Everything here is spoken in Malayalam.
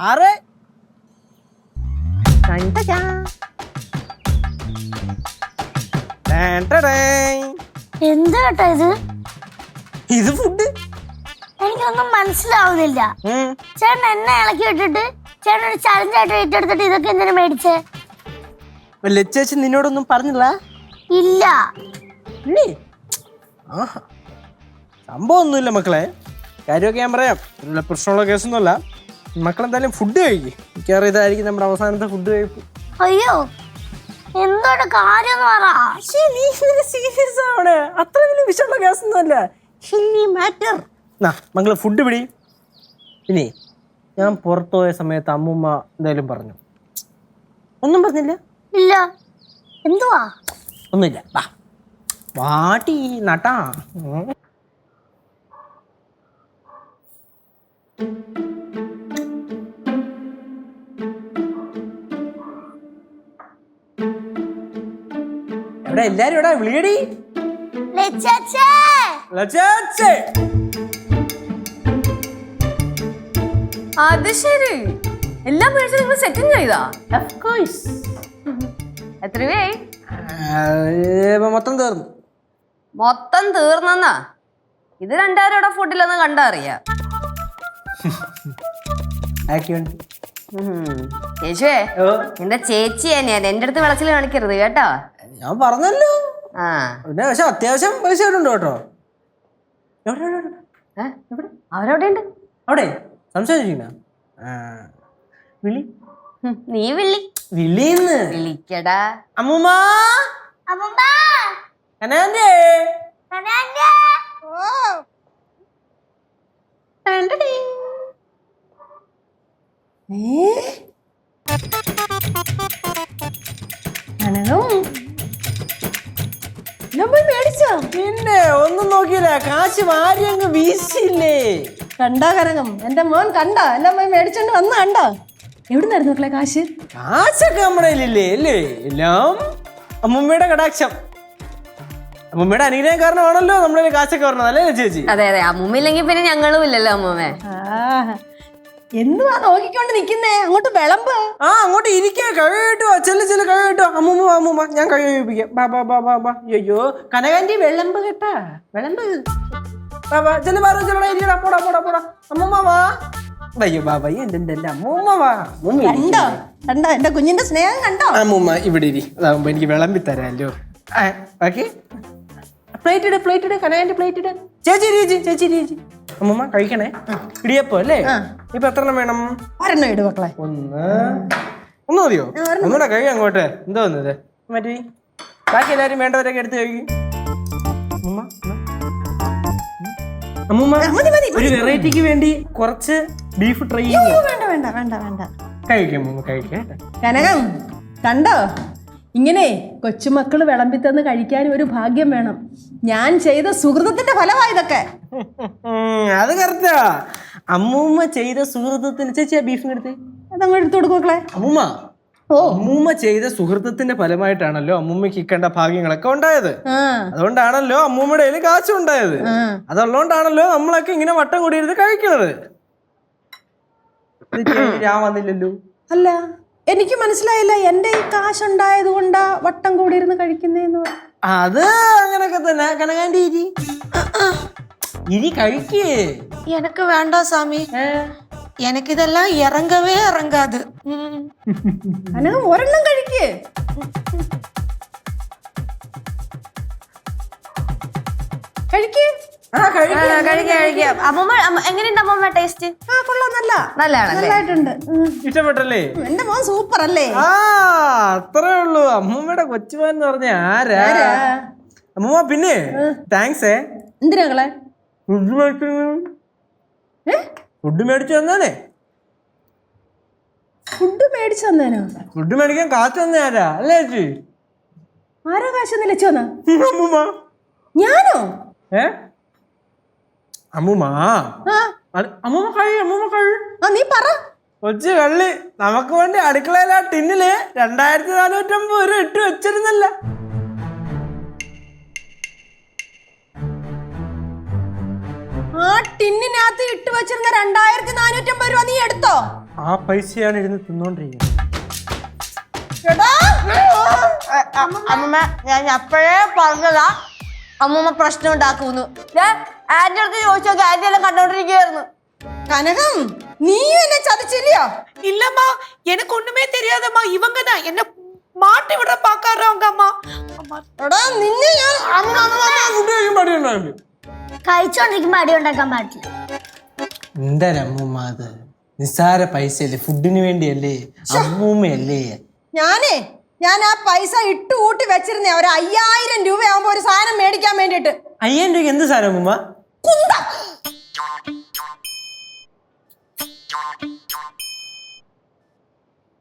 ആറ് എന്താ കേട്ടോ ഇത്? ഇത് ഫുഡ് എനിക്കൊന്നും മനസ്സിലാവുന്നില്ല. ചേട്ടൻ എന്നെ ഇളക്കി വിട്ടിട്ട് ചേട്ടൻ ഒരു ചലഞ്ചായിട്ട് ഏറ്റെടുത്തിട്ട് ഇതൊക്കെ എന്തിനാ മേടിച്ചേ? ലച്ചേച്ചി നിന്നോടൊന്നും പറഞ്ഞില്ല? ഇല്ല. സംഭവം ഒന്നുമില്ല മക്കളെ, കാര്യമൊക്കെ ഞാൻ പറയാം. നല്ല പ്രശ്നമുള്ള കേസൊന്നുമല്ല. മക്കളെന്തായാലും ഫുഡ് കഴിക്കും. മിക്കവാറും ഇതായിരിക്കും നമ്മുടെ അവസാനത്തെ ഫുഡ് കഴിപ്പ്. അയ്യോ, എന്തോടെ കാര്യം പറ. സീരിയസ് ആണ്, അത്ര വലിയ വിഷയമുള്ള കേസൊന്നുമല്ല. മക്കള് ഫുഡ് പിടി. പിന്നെ ഞാൻ പുറത്തു പോയ സമയത്ത് അമ്മൂമ്മ എന്തായാലും പറഞ്ഞു? ഒന്നും പറഞ്ഞില്ല? ഇല്ല. എന്തുവാ? ഒന്നുമില്ല. വാട്ടി നട്ടാ. എവിടെ എല്ലാരും? എവിടെ വിളിയടി? അത് ശരി, എല്ലാം മേടിച്ച് നിങ്ങൾ സെറ്റിംഗ് ചെയ്താ? എത്ര രൂപയായി? മൊത്തം തീർന്നു. മൊത്തം തീർന്നെന്നാ? ഇത് 2000 ഫുഡിലൊന്നും കണ്ടാ അറിയാം. ചേച്ചുവേ, നിന്റെ ചേച്ചി തന്നെയാ, എന്റെ അടുത്ത് വിളച്ചിൽ കാണിക്കരുത് കേട്ടോ. ഞാൻ പറഞ്ഞല്ലോ. പിന്നെ പക്ഷെ അത്യാവശ്യം പൈസ ഉണ്ട് കേട്ടോ. അവരവിടെ ഉണ്ട്. അവിടെ സംസാരിച്ചിരിക്കുന്ന വിളി. നീ വിളി. വിളിന്ന് വിളിക്കടാ. അമ്മൂമ്മ, കനാന്റെ. പിന്നെ ഒന്നും നോക്കിയില്ല, കാശ് വാരി അങ്ങ് വീശില്ലേ. കണ്ടാ കരങ്ങും, എന്റെ മോൻ കണ്ട എല്ലാം പോയി മേടിച്ചോണ്ട് വന്ന കണ്ടോ? എവിടുന്നായിരുന്നു മക്കളെ കാശ്? കാശൊക്കെ നമ്മുടെ കയ്യിലില്ലേ അല്ലേ? എല്ലാം അമ്മൂമ്മയുടെ കടാക്ഷം. അമ്മൂമ്മയുടെ അനുഗ്രഹം കാരണമാണല്ലോ നമ്മുടെ കാശൊക്കെ പറഞ്ഞത്, അല്ലേ ചേച്ചി? അതെ അതെ, അമ്മൂമ്മയില്ലെങ്കിൽ പിന്നെ ഞങ്ങളും ഇല്ലല്ലോ അമ്മൂമ്മേ. എന്തുവാ നോക്കിക്കൊണ്ട് നിക്കുന്നേ? അങ്ങോട്ട് വിളമ്പ്. അങ്ങോട്ട് ഇരിക്കാ. കഴിവിട്ടോ, ചെല്ല് കഴിവിട്ടോ. അമ്മൂമ്മ ഞാൻ കഴിപ്പിക്കാം. ബാ. അയ്യോ കനകാന്റി വിളമ്പ് കേട്ടാ, വിളമ്പ്. പോടാ. അമ്മൂമ്മ വാ. അയ്യോ ബാബാ, എന്റെ അമ്മൂമ്മ വാ. കണ്ടോ കണ്ടോ എന്റെ കുഞ്ഞിന്റെ സ്നേഹം കണ്ടോ? അമ്മൂമ്മ ഇവിടെ ഇരി, അതാവുമ്പോ എനിക്ക് വിളമ്പി തരാമല്ലോ. ബാക്കി പ്ലേറ്റ് ഇട് കനകാന്റി, പ്ലേറ്റ് ഇട്. ചേച്ചി അമ്മൂമ്മ കഴിക്കണേ. ഇടിയപ്പോ അല്ലേ? ഇപ്പൊ എത്ര എണ്ണം വേണം? ഒരെണ്ണം ഇട് മക്കളെ. ഒന്ന് മതിയോ? ഒന്നുകൂടെ കഴിയും അങ്ങോട്ട്. എന്താ വന്നത് മറ്റേ? ബാക്കി എല്ലാരും വേണ്ടവരൊക്കെ എടുത്ത് കഴിക്കും. അമ്മൂമ്മ ഒരു വെറൈറ്റിക്ക് വേണ്ടി കുറച്ച് ബീഫ് ട്രൈ വേണ്ട കഴിക്കാം. കഴിക്കേ. കനകം കണ്ടോ, ഇങ്ങനെ കൊച്ചുമക്കള് വിളമ്പിത്തന്ന് കഴിക്കാൻ ഒരു ഭാഗ്യം വേണം. ഞാൻ ചെയ്ത സുഹൃതത്തിന്റെ ഫലമായി ഇതൊക്കെ. അത് കറക്റ്റാ. അമ്മൂമ്മ ചെയ്ത സുഹൃത്തത്തിന്. ചേച്ചി ആ ബീഫിന് എടുത്ത് അതങ്ങോട്ട് എടുത്തു കൊടുക്കും മക്കളെ. അമ്മൂമ്മ ചെയ്ത സുഹൃത്തത്തിന്റെ ഫലമായിട്ടാണല്ലോ അമ്മൂമ്മക്ക് ഇക്കേണ്ട ഭാഗ്യങ്ങളൊക്കെ ഉണ്ടായത്. അതുകൊണ്ടാണല്ലോ അമ്മൂമ്മയുടെ കയ്യിൽ കാശും ഉണ്ടായത്. അതുള്ളതുകൊണ്ടാണല്ലോ നമ്മളൊക്കെ ഇങ്ങനെ വട്ടം കൂടിയിരുന്ന് കഴിക്കണത്. ഞാൻ വന്നില്ലല്ലോ. അല്ല, എനിക്ക് മനസ്സിലായില്ല. എന്റെ ഈ കാശുണ്ടായത് കൊണ്ടാ വട്ടം കൂടിയിരുന്ന് കഴിക്കുന്നേന്ന്. അത് അങ്ങനൊക്കെ തന്നെ. കനകാന്റി ഇരി കഴിക്കേ. எனக்கு வேண்டாம் சாமி, எனக்கு இதெல்லாம் இறங்கவே இறங்காது. കനകം ഒരെണ്ണം കഴിക്കേ. കഴിക്കേ. കഴിക്കാം. അമ്മൂമ്മ എങ്ങനെയുണ്ട് അമ്മൂമ്മ? ടേസ്റ്റ് കൊള്ളാം, നല്ലതായിട്ടുണ്ട്. ഇഷ്ടപ്പെട്ടല്ലേ? എന്റെ മോൻ സൂപ്പർ അല്ലേ? അത്രേ ഉള്ളൂ. അമ്മൂമ്മയുടെ കൊച്ചുമോൻ എന്ന് പറഞ്ഞ ആരാ? അമ്മൂമ്മ പിന്നെ താങ്ക്സ്. എന്തിനാ മക്കളെ? ഫുഡ് മേടിച്ചു തന്നേ. ഫുഡ് മേടിച്ചു തന്നേനോ? ഫുഡ് മേടിക്കാൻ കാത്തു തന്നെ ആരാ? അല്ലേ ചേച്ചി? ആരാ കാശൊന്നും ലച്ചു വന്നാ? അമ്മൂമ്മ. ഞാനോ? അമ്മൂമ്മ നീ പറ. കൊച്ചു കള്ളി, നമുക്ക് വേണ്ടി അടുക്കളയിൽ ആ ടിന്നില് 2450 ഇട്ട് വെച്ചിരുന്നല്ല. ആ ടിന്നിനകത്ത് ഇട്ട് വെച്ചിരുന്ന 2450 രൂപ നീ എടുത്തോ? ആ പൈസയാണ് ഇരുന്ന് തിന്നോണ്ടിരിക്കുന്നത്. എടാ, അമ്മമ്മ ഞാൻ അപ്പോഴേ പറഞ്ഞതാ അമ്മമ്മ പ്രശ്നം ഉണ്ടാക്കുന്നു. ആന്റി അടുത്ത് ചോദിച്ചു നോക്കി, ആന്റി എല്ലാം കണ്ടോണ്ടിരിക്കുകയായിരുന്നു. കനകം നീ എന്നെ ചതിച്ചില്ലയോ? இல்லம்மா எனக்கு ஒண்ணுமே தெரியாதம்மா. இவங்க தான் என்ன மாட்டி விட பாக்காறவங்க அம்மா. அம்மா എടാ നിന്നെ ഞാൻ ഫുഡ് കഴിക്കുമ്പോൾ അടി ഉണ്ടാവില്ലേ? കഴിച്ചോണ്ടിരിക്കുമ്പോ അടി ഉണ്ടാക്കാൻ പാടില്ല. എന്താണ് അമ്മൂമ്മ അത്? നിസ്സാര പൈസയല്ലേ, ഫുഡിന് വേണ്ടിയല്ലേ, അമ്മൂമ്മയല്ലേ. ഞാൻ ആ പൈസ ഇട്ട് കൂട്ടി വെച്ചിരുന്നേ ഒരു 5000 രൂപയാകുമ്പോ ഒരു സാധനം മേടിക്കാൻ വേണ്ടിട്ട്. 5000 രൂപയ്ക്ക് എന്ത് സാധനം അമ്മൂമ്മ? കുന്തം.